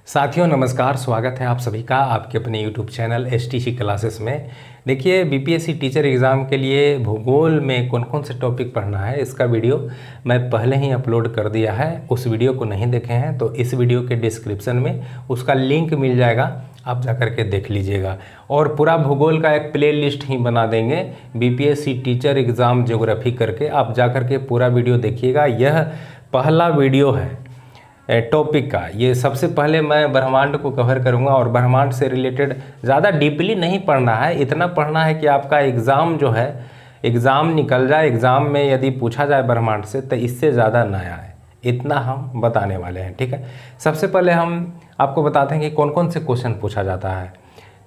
साथियों नमस्कार, स्वागत है आप सभी का आपके अपने YouTube चैनल एसटीसी क्लासेस में। देखिए बीपीएससी टीचर एग्ज़ाम के लिए भूगोल में कौन कौन से टॉपिक पढ़ना है इसका वीडियो मैं पहले ही अपलोड कर दिया है। उस वीडियो को नहीं देखे हैं तो इस वीडियो के डिस्क्रिप्शन में उसका लिंक मिल जाएगा, आप जा कर के देख लीजिएगा। और पूरा भूगोल का एक प्ले लिस्ट ही बना देंगे बीपीएससी टीचर एग्ज़ाम ज्योग्राफी करके, आप जा कर के पूरा वीडियो देखिएगा। यह पहला वीडियो है टॉपिक का। ये सबसे पहले मैं ब्रह्मांड को कवर करूंगा और ब्रह्मांड से रिलेटेड ज़्यादा डीपली नहीं पढ़ना है, इतना पढ़ना है कि आपका एग्ज़ाम जो है एग्ज़ाम निकल जाए, एग्ज़ाम में यदि पूछा जाए ब्रह्मांड से तो इससे ज़्यादा ना आए, इतना हम बताने वाले हैं। ठीक है, सबसे पहले हम आपको बताते हैं कि कौन कौन से क्वेश्चन पूछा जाता है।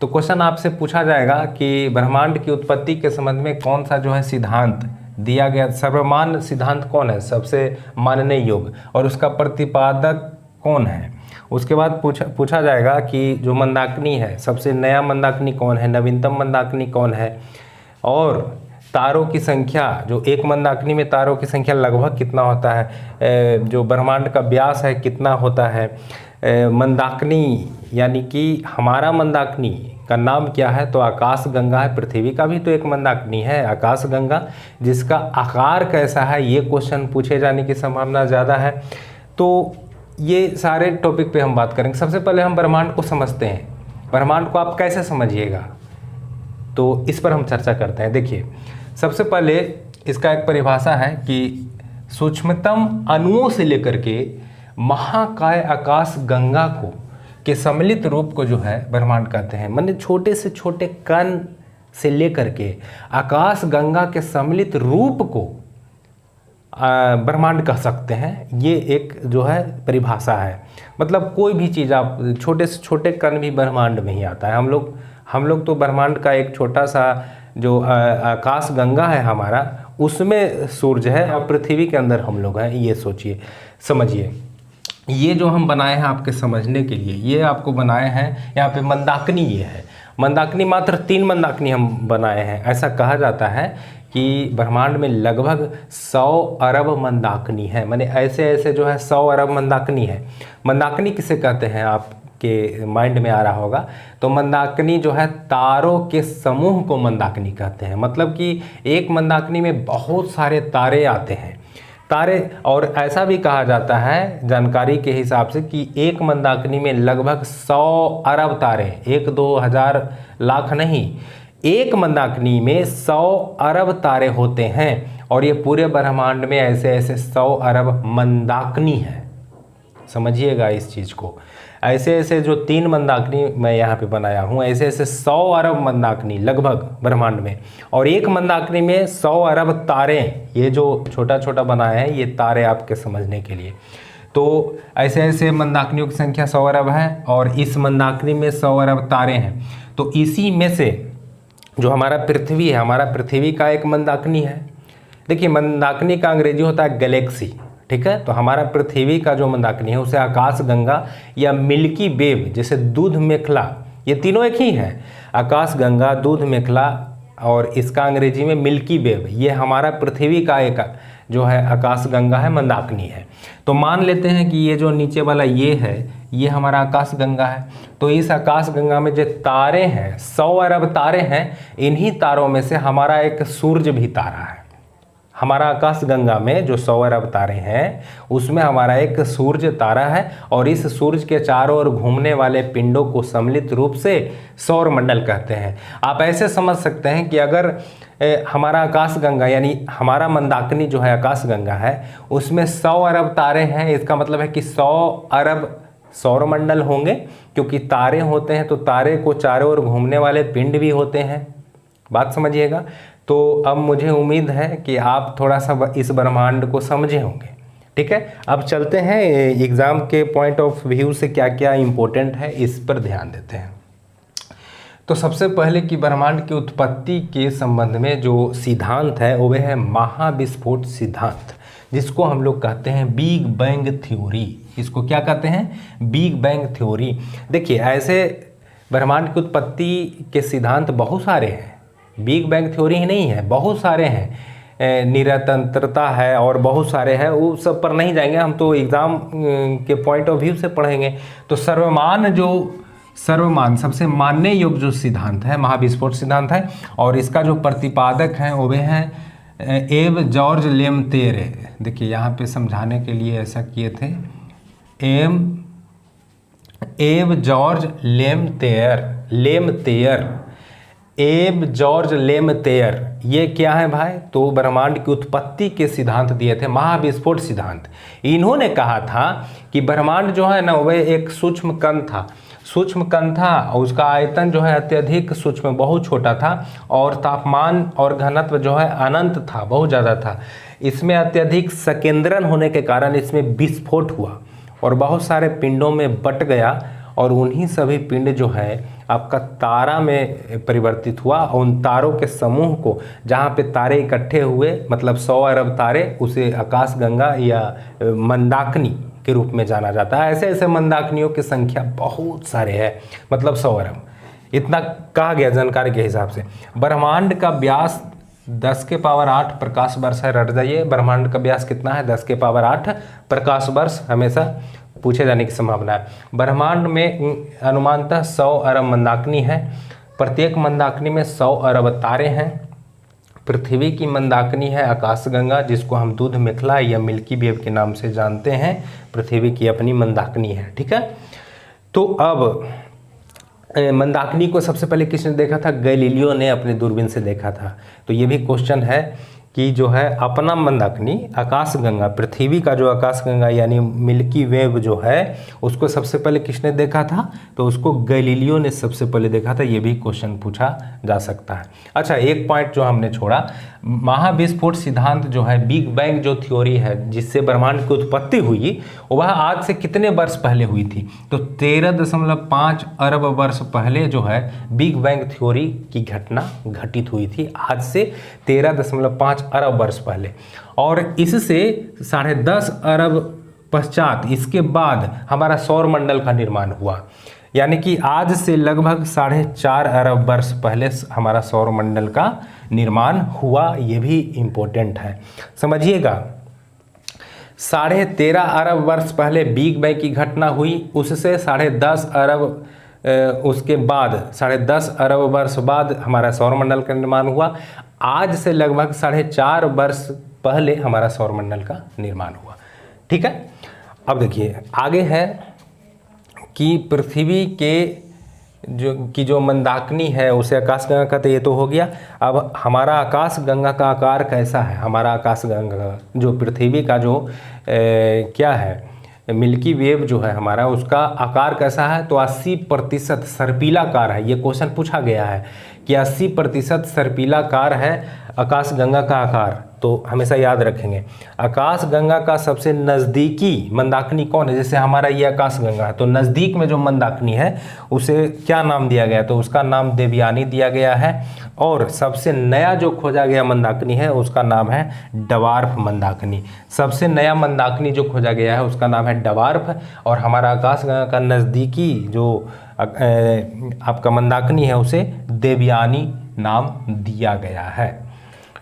तो क्वेश्चन आपसे पूछा जाएगा कि ब्रह्मांड की उत्पत्ति के संबंध में कौन सा जो है सिद्धांत दिया गया, सर्वमान्य सिद्धांत कौन है, सबसे मानने योग्य, और उसका प्रतिपादक कौन है। उसके बाद पूछा जाएगा कि जो मंदाकिनी है, सबसे नया मंदाकिनी कौन है, नवीनतम मंदाकिनी कौन है, और तारों की संख्या, जो एक मंदाकिनी में तारों की संख्या लगभग कितना होता है, जो ब्रह्मांड का व्यास है कितना होता है, मंदाकिनी यानी कि हमारा मंदाकिनी का नाम क्या है, तो आकाश गंगा है। पृथ्वी का भी तो एक मंदाकिनी है आकाश गंगा, जिसका आकार कैसा है, ये क्वेश्चन पूछे जाने की संभावना ज़्यादा है। तो ये सारे टॉपिक पे हम बात करेंगे। सबसे पहले हम ब्रह्मांड को समझते हैं। ब्रह्मांड को आप कैसे समझिएगा, तो इस पर हम चर्चा करते हैं। देखिए सबसे पहले इसका एक परिभाषा है कि सूक्ष्मतम अणुओं से लेकर के महाकाय आकाश गंगा को के सम्मिलित रूप को जो है ब्रह्मांड कहते हैं। माने छोटे से छोटे कण से लेकर के आकाश गंगा के सम्मिलित रूप को ब्रह्मांड कह सकते हैं। ये एक जो है परिभाषा है। मतलब कोई भी चीज़ आप छोटे से छोटे कण भी ब्रह्मांड में ही आता है। हम लोग तो ब्रह्मांड का एक छोटा सा जो आकाश गंगा है हमारा, उसमें सूर्य है और पृथ्वी के अंदर हम लोग हैं। ये सोचिए, समझिए। ये जो हम बनाए हैं आपके समझने के लिए, ये आपको बनाए हैं यहाँ पे मंदाकिनी। ये है मंदाकिनी, मात्र 3 मंदाकिनी हम बनाए हैं। ऐसा कहा जाता है कि ब्रह्मांड में लगभग 100 अरब मंदाकिनी है। माने ऐसे ऐसे जो है 100 अरब मंदाकिनी है। मंदाकिनी किसे कहते हैं आपके माइंड में आ रहा होगा, तो मंदाकिनी जो है तारों के समूह को मंदाकिनी कहते हैं। मतलब कि एक मंदाकिनी में बहुत सारे तारे आते हैं, तारे। और ऐसा भी कहा जाता है जानकारी के हिसाब से कि एक मंदाकिनी में लगभग 100 अरब तारे, 1-2 हज़ार लाख नहीं, एक मंदाकिनी में 100 अरब तारे होते हैं। और ये पूरे ब्रह्मांड में ऐसे ऐसे 100 अरब मंदाकिनी है। समझिएगा इस चीज़ को। ऐसे ऐसे जो 3 मंदाकिनी मैं यहाँ पे बनाया हूँ, ऐसे ऐसे 100 अरब मंदाकिनी लगभग ब्रह्मांड में, और एक मंदाकिनी में 100 अरब तारे। ये जो छोटा छोटा बनाए हैं ये तारे आपके समझने के लिए। तो ऐसे ऐसे मंदाकिनियों की संख्या 100 अरब है और इस मंदाकिनी में 100 अरब तारे हैं। तो इसी में से जो हमारा पृथ्वी है, हमारा पृथ्वी का एक मंदाकिनी है। देखिए मंदाकिनी का अंग्रेजी होता है गैलेक्सी। ठीक है, तो हमारा पृथ्वी का जो मंदाकिनी है उसे आकाश गंगा या मिल्की वेव, जैसे दूध मेखला, ये तीनों एक ही हैं। आकाश गंगा, दूध मेखला और इसका अंग्रेजी में मिल्की वेव, ये हमारा पृथ्वी का एक जो है आकाश गंगा है, मंदाकिनी है। तो मान लेते हैं कि ये जो नीचे वाला ये है, ये हमारा आकाश गंगा है। तो इस आकाश गंगा में जो तारे हैं, 100 अरब तारे हैं। इन्हीं तारों में से हमारा एक सूर्य भी तारा है। हमारा आकाश गंगा में जो 100 अरब तारे हैं उसमें हमारा एक सूर्य तारा है, और इस सूर्य के चारों ओर घूमने वाले पिंडों को सम्मिलित रूप से सौर मंडल कहते हैं। आप ऐसे समझ सकते हैं कि अगर हमारा आकाश गंगा यानी हमारा मंदाकिनी जो है आकाश गंगा है, उसमें 100 अरब तारे हैं, इसका मतलब है कि 100 अरब सौर मंडल होंगे। क्योंकि तारे होते हैं तो तारे को चारों ओर घूमने वाले पिंड भी होते हैं। बात समझिएगा। तो अब मुझे उम्मीद है कि आप थोड़ा सा इस ब्रह्मांड को समझे होंगे। ठीक है, अब चलते हैं एग्ज़ाम के पॉइंट ऑफ व्यू से क्या क्या इम्पोर्टेंट है इस पर ध्यान देते हैं। तो सबसे पहले कि ब्रह्मांड की उत्पत्ति के संबंध में जो सिद्धांत है वो है महाविस्फोट सिद्धांत, जिसको हम लोग कहते हैं बिग बैंग थ्योरी। इसको क्या कहते हैं? Big bang theory. देखिए ऐसे ब्रह्मांड की उत्पत्ति के सिद्धांत बहुत सारे हैं, बिग बैंग थ्योरी ही नहीं है, बहुत सारे हैं। निरंतरता है और बहुत सारे हैं, वो सब पर नहीं जाएंगे हम, तो एग्ज़ाम के पॉइंट ऑफ व्यू से पढ़ेंगे। तो सर्वमान सबसे मानने योग्य जो सिद्धांत है महाविस्फोट सिद्धांत है, और इसका जो प्रतिपादक हैं वो हैं एव जॉर्ज लेमतेयर। देखिए यहाँ पे समझाने के लिए ऐसा किए थे, एव जॉर्ज लेमतेयर। ये क्या है भाई? तो ब्रह्मांड की उत्पत्ति के सिद्धांत दिए थे, महाविस्फोट सिद्धांत। इन्होंने कहा था कि ब्रह्मांड जो है ना वह एक सूक्ष्म कण था, और उसका आयतन जो है अत्यधिक सूक्ष्म, बहुत छोटा था, और तापमान और घनत्व जो है अनंत था, बहुत ज़्यादा था। इसमें अत्यधिक संकेंद्रण होने के कारण इसमें विस्फोट हुआ और बहुत सारे पिंडों में बट गया, और उन्हीं सभी पिंड जो है आपका तारा में परिवर्तित हुआ। उन तारों के समूह को, जहाँ पे तारे इकट्ठे हुए, मतलब 100 अरब तारे, उसे आकाशगंगा या मंदाकिनी के रूप में जाना जाता है। ऐसे ऐसे मंदाकिनियों की संख्या बहुत सारे है, मतलब 100 अरब, इतना कहा गया जानकारी के हिसाब से। ब्रह्मांड का व्यास 10 के पावर 8 प्रकाश वर्ष है। रट जाइए, ब्रह्मांड का व्यास कितना है? 10 के पावर 8 प्रकाश वर्ष, हमेशा पूछे जाने की संभावना है। ब्रह्मांड में अनुमानतः 100 अरब मंदाकिनी है, प्रत्येक मंदाकिनी में 100 अरब तारे हैं। पृथ्वी की मंदाकिनी है आकाशगंगा, जिसको हम दूध मेखला या मिल्की वेव के नाम से जानते हैं। पृथ्वी की अपनी मंदाकिनी है, ठीक है। तो अब मंदाकिनी को सबसे पहले किसने देखा था? गैलीलियो ने अपने दूरबीन से देखा था। तो ये भी क्वेश्चन है कि जो है अपना मंदाकिनी आकाशगंगा, पृथ्वी का जो आकाशगंगा यानी मिल्की वेव जो है, उसको सबसे पहले किसने देखा था? तो उसको गैलीलियो ने सबसे पहले देखा था। ये भी क्वेश्चन पूछा जा सकता है। अच्छा, एक पॉइंट जो हमने छोड़ा, महाविस्फोट सिद्धांत जो है, बिग बैंग जो थ्योरी है जिससे ब्रह्मांड की उत्पत्ति हुई, वह आज से कितने वर्ष पहले हुई थी? तो 13.5 अरब वर्ष पहले जो है बिग बैंग थ्योरी की घटना घटित हुई थी, आज से 13.5 अरब वर्ष पहले। और इससे 10.5 अरब पश्चात, इसके बाद हमारा सौर मंडल का निर्माण हुआ। यानी कि आज से लगभग 4.5 अरब वर्ष पहले हमारा सौर मंडल का निर्माण हुआ। ये भी इम्पोर्टेंट है, समझिएगा। 13.5 अरब वर्ष पहले बिग बैंग की घटना हुई, उससे 10.5 अरब उसके बाद 10.5 अरब वर्ष बाद हमारा सौर मंडल का निर्माण हुआ। आज से लगभग 4.5 वर्ष पहले हमारा सौर मंडल का निर्माण हुआ, ठीक है। अब देखिए आगे है कि पृथ्वी के जो मंदाकिनी है उसे आकाशगंगा का, तो ये तो हो गया। अब हमारा आकाशगंगा का आकार कैसा है? हमारा आकाशगंगा जो पृथ्वी का जो क्या है, मिल्की वेव जो है हमारा, उसका आकार कैसा है? तो 80% सर्पिलाकार है। ये क्वेश्चन पूछा गया है कि 80% सर्पिलाकार है आकाशगंगा का आकार। तो हमेशा याद रखेंगे, आकाशगंगा का सबसे नज़दीकी मंदाकिनी कौन है? जैसे हमारा ये आकाशगंगा है, तो नज़दीक में जो मंदाकिनी है उसे क्या नाम दिया गया? तो उसका नाम देवयानी दिया गया है। और सबसे नया जो खोजा गया मंदाकिनी है उसका नाम है डवार्फ मंदाकिनी। सबसे नया मंदाकिनी जो खोजा गया है उसका नाम है डवार्फ। और हमारा आकाशगंगा का नज़दीकी जो आपका मंदाकिनी है उसे देवयानी नाम दिया गया है,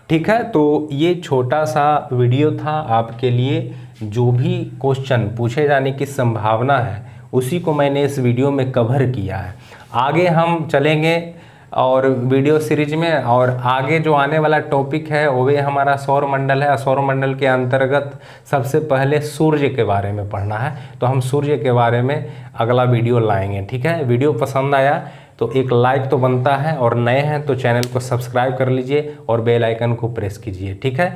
ठीक है। तो ये छोटा सा वीडियो था आपके लिए। जो भी क्वेश्चन पूछे जाने की संभावना है उसी को मैंने इस वीडियो में कवर किया है। आगे हम चलेंगे और वीडियो सीरीज में, और आगे जो आने वाला टॉपिक है वो भी हमारा सौर मंडल है। सौर मंडल के अंतर्गत सबसे पहले सूर्य के बारे में पढ़ना है, तो हम सूर्य के बारे में अगला वीडियो लाएंगे, ठीक है। वीडियो पसंद आया तो एक लाइक तो बनता है, और नए हैं तो चैनल को सब्सक्राइब कर लीजिए और बेल आइकन को प्रेस कीजिए, ठीक है।